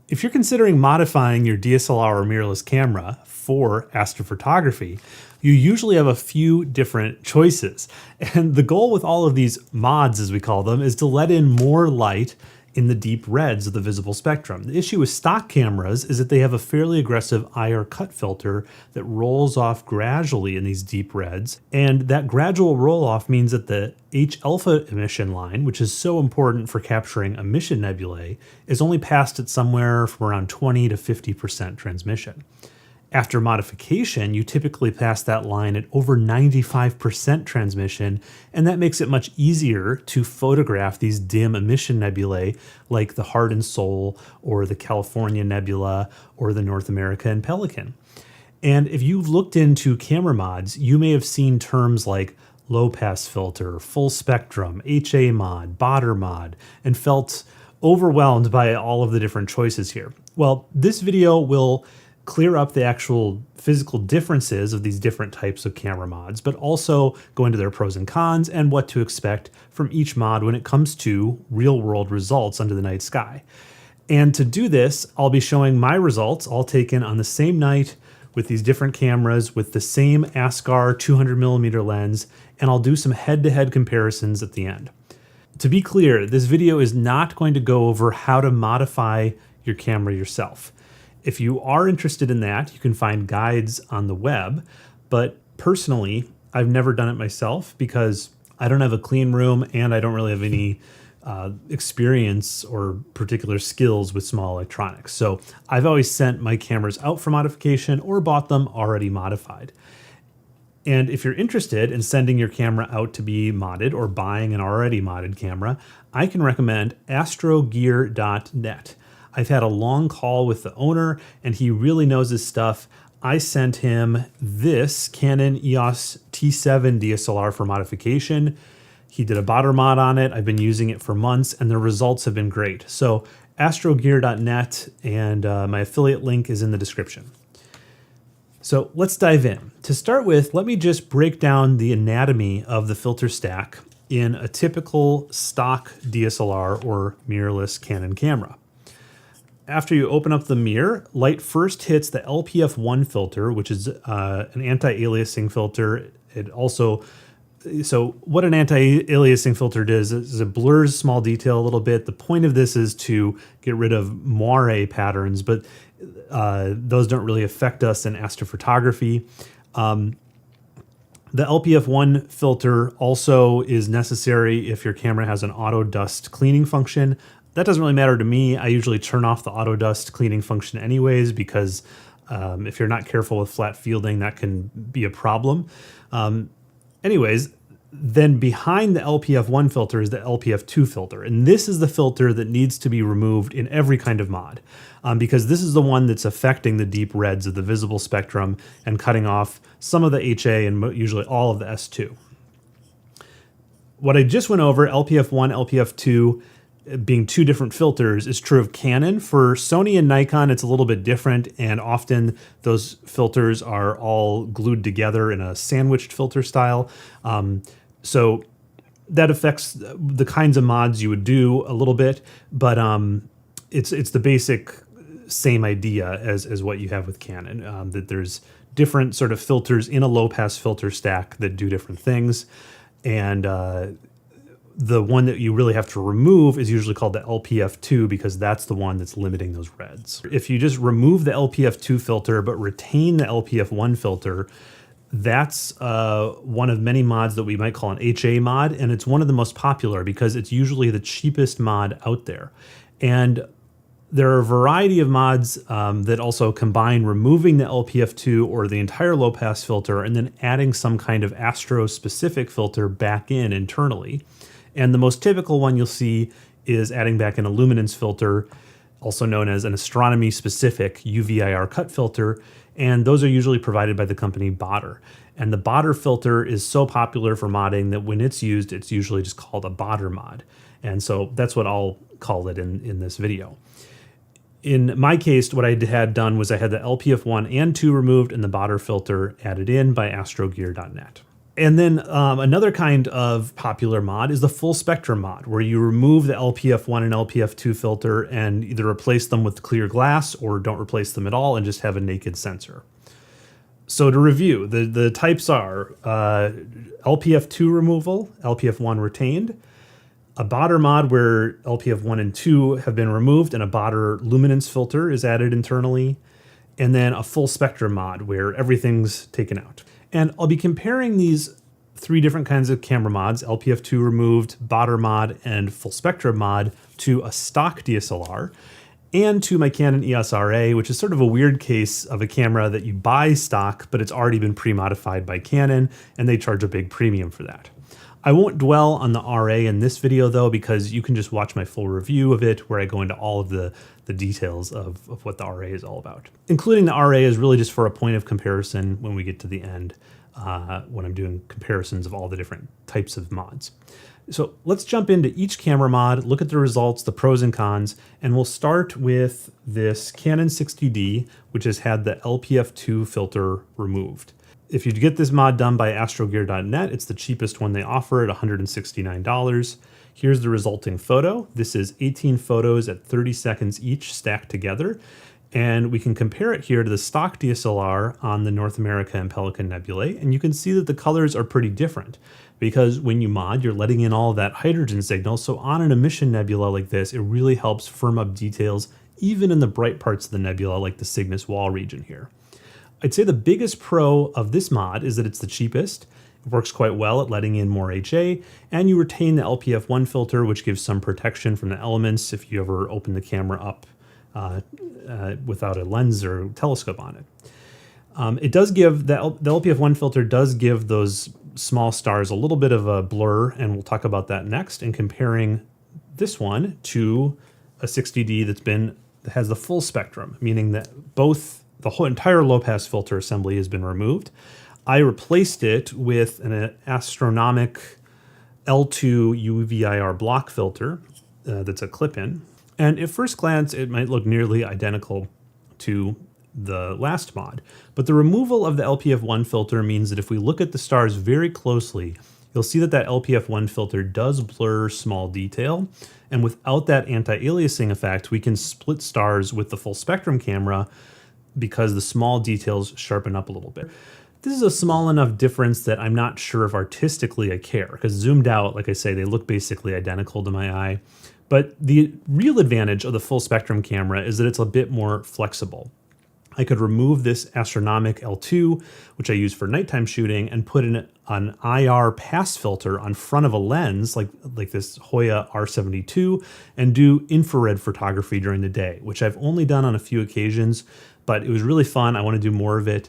If you're considering modifying your DSLR or mirrorless camera for astrophotography, you usually have a few different choices. And the goal with all of these mods, as we call them, is to let in more light in the deep reds of the visible spectrum. The issue with stock cameras is that they have a fairly aggressive IR cut filter that rolls off gradually in these deep reds. And that gradual roll off means that the H-alpha emission line, which is so important for capturing emission nebulae, is only passed at somewhere from around 20 to 50% transmission. After modification, you typically pass that line at over 95% transmission, and that makes it much easier to photograph these dim emission nebulae like the Heart and Soul or the California Nebula or the North America Pelican. And if you've looked into camera mods, you may have seen terms like low pass filter, full spectrum, HA mod, Botter mod, and felt overwhelmed by all of the different choices here. Well, this video will clear up the actual physical differences of these different types of camera mods, but also go into their pros and cons and what to expect from each mod when it comes to real-world results under the night sky. And to do this, I'll be showing my results, all taken on the same night with these different cameras with the same ASCAR 200mm lens, and I'll do some head-to-head comparisons at the end. To be clear, this video is not going to go over how to modify your camera yourself. If you are interested in that, you can find guides on the web, but personally, I've never done it myself because I don't have a clean room and I don't really have any experience or particular skills with small electronics. So I've always sent my cameras out for modification or bought them already modified. And if you're interested in sending your camera out to be modded or buying an already modded camera, I can recommend astrogear.net. I've had a long call with the owner and he really knows his stuff. I sent him this Canon EOS T7 DSLR for modification. He did a Botter mod on it. I've been using it for months and the results have been great. So astrogear.net and my affiliate link is in the description. So let's dive in. To start with, let me just break down the anatomy of the filter stack in a typical stock DSLR or mirrorless Canon camera. After you open up the mirror, light first hits the LPF1 filter, which is an anti-aliasing filter. So what an anti-aliasing filter does is it blurs small detail a little bit. The point of this is to get rid of moire patterns, but those don't really affect us in astrophotography. The LPF1 filter also is necessary if your camera has an auto dust cleaning function. That doesn't really matter to me. I usually turn off the auto dust cleaning function anyways because if you're not careful with flat fielding, that can be a problem. Anyways, then behind the LPF1 filter is the LPF2 filter. And this is the filter that needs to be removed in every kind of mod because this is the one that's affecting the deep reds of the visible spectrum and cutting off some of the HA and usually all of the S2. What I just went over, LPF1, LPF2, being two different filters is true of Canon. For Sony and Nikon, it's a little bit different, and often those filters are all glued together in a sandwiched filter style. So that affects the kinds of mods you would do a little bit, but it's the basic same idea as what you have with Canon, that there's different sort of filters in a low-pass filter stack that do different things, and the one that you really have to remove is usually called the LPF2 because that's the one that's limiting those reds. If you just remove the LPF2 filter but retain the LPF1 filter, that's one of many mods that we might call an HA mod, and it's one of the most popular because it's usually the cheapest mod out there. And there are a variety of mods that also combine removing the LPF2 or the entire low-pass filter and then adding some kind of astro-specific filter back in internally. And the most typical one you'll see is adding back an luminance filter, also known as an astronomy-specific UV-IR cut filter, and those are usually provided by the company Botter. And the Botter filter is so popular for modding that when it's used, it's usually just called a Botter mod. And so that's what I'll call it in this video. In my case, what I had done was I had the LPF1 and 2 removed and the Botter filter added in by astrogear.net. And then another kind of popular mod is the full spectrum mod, where you remove the LPF1 and LPF2 filter and either replace them with clear glass or don't replace them at all and just have a naked sensor. So to review, the types are LPF2 removal, LPF1 retained, a Botter mod where LPF1 and 2 have been removed and a Botter luminance filter is added internally, and then a full spectrum mod where everything's taken out. And I'll be comparing these three different kinds of camera mods, LPF2 removed, Botter mod, and full spectrum mod, to a stock DSLR and to my Canon EOS RA, which is sort of a weird case of a camera that you buy stock, but it's already been pre-modified by Canon, and they charge a big premium for that. I won't dwell on the RA in this video though, because you can just watch my full review of it where I go into all of the details of what the RA is all about. Including the RA is really just for a point of comparison when we get to the end, when I'm doing comparisons of all the different types of mods. So let's jump into each camera mod, look at the results, the pros and cons, and we'll start with this Canon 60D, which has had the LPF2 filter removed. If you get this mod done by astrogear.net, it's the cheapest one they offer at $169. Here's the resulting photo. This is 18 photos at 30 seconds each stacked together. And we can compare it here to the stock DSLR on the North America and Pelican nebulae. And you can see that the colors are pretty different because when you mod, you're letting in all of that hydrogen signal. So on an emission nebula like this, it really helps firm up details, even in the bright parts of the nebula, like the Cygnus wall region here. I'd say the biggest pro of this mod is that it's the cheapest. It works quite well at letting in more HA, and you retain the LPF1 filter, which gives some protection from the elements if you ever open the camera up without a lens or telescope on it. It does give, the LPF1 filter does give those small stars a little bit of a blur, and we'll talk about that next, in comparing this one to a 60D that has the full spectrum, meaning that the whole entire low-pass filter assembly has been removed. I replaced it with an astronomic L2 UVIR block filter that's a clip-in. And at first glance, it might look nearly identical to the last mod. But the removal of the LPF1 filter means that if we look at the stars very closely, you'll see that that LPF1 filter does blur small detail. And without that anti-aliasing effect, we can split stars with the full spectrum camera because the small details sharpen up a little bit. This is a small enough difference that I'm not sure if artistically I care, because zoomed out, like I say, they look basically identical to my eye. But the real advantage of the full spectrum camera is that it's a bit more flexible. I could remove this astronomic L2, which I use for nighttime shooting, and put in an IR pass filter on front of a lens, like this Hoya R72, and do infrared photography during the day, which I've only done on a few occasions, but it was really fun. I want to do more of it.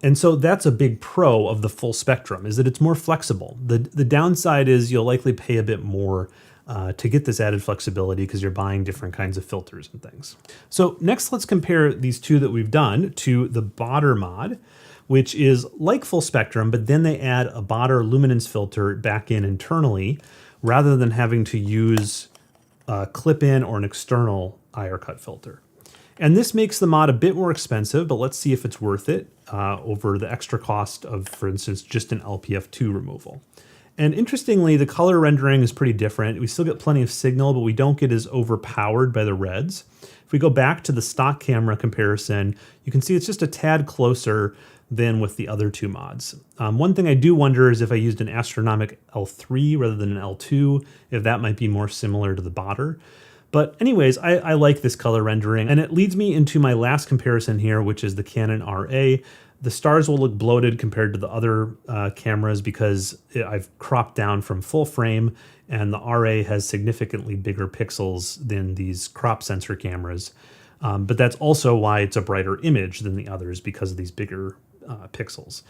And so that's a big pro of the full spectrum, is that it's more flexible. The downside is you'll likely pay a bit more to get this added flexibility because you're buying different kinds of filters and things. So next, let's compare these two that we've done to the Botter mod, which is like full spectrum, but then they add a Botter luminance filter back in internally rather than having to use a clip-in or an external IR cut filter. And this makes the mod a bit more expensive, but let's see if it's worth it over the extra cost of, for instance, just an LPF2 removal. And interestingly, the color rendering is pretty different. We still get plenty of signal, but we don't get as overpowered by the reds. If we go back to the stock camera comparison, you can see it's just a tad closer than with the other two mods. One thing I do wonder is if I used an astronomic L3 rather than an L2, if that might be more similar to the Botter. But anyways, I like this color rendering, and it leads me into my last comparison here, which is the Canon RA. The stars will look bloated compared to the other cameras because I've cropped down from full frame, and the RA has significantly bigger pixels than these crop sensor cameras. But that's also why it's a brighter image than the others, because of these bigger pixels.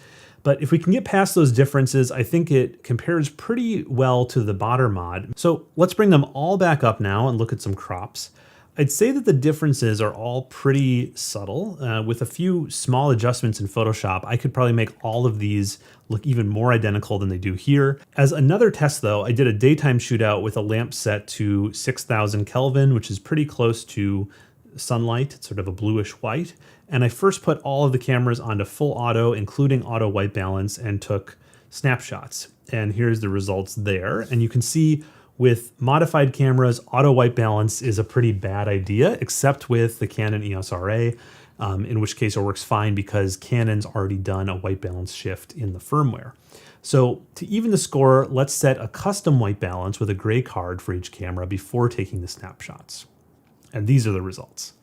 But if we can get past those differences, I think it compares pretty well to the Botter mod. So let's bring them all back up now and look at some crops. I'd say that the differences are all pretty subtle. With a few small adjustments in Photoshop, I could probably make all of these look even more identical than they do here. As another test though, I did a daytime shootout with a lamp set to 6,000 Kelvin, which is pretty close to sunlight. It's sort of a bluish white. And I first put all of the cameras onto full auto, including auto white balance, and took snapshots. And here's the results there. And you can see with modified cameras, auto white balance is a pretty bad idea, except with the Canon EOS RA, in which case it works fine because Canon's already done a white balance shift in the firmware. So to even the score, let's set a custom white balance with a gray card for each camera before taking the snapshots. And these are the results.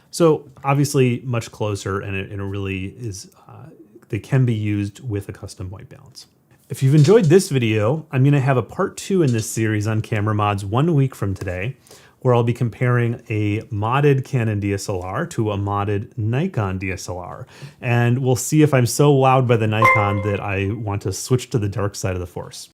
So obviously much closer, and it really is, they can be used with a custom white balance. If you've enjoyed this video, I'm going to have a part 2 in this series on camera mods 1 week from today, where I'll be comparing a modded Canon DSLR to a modded Nikon DSLR. And we'll see if I'm so wowed by the Nikon that I want to switch to the dark side of the force.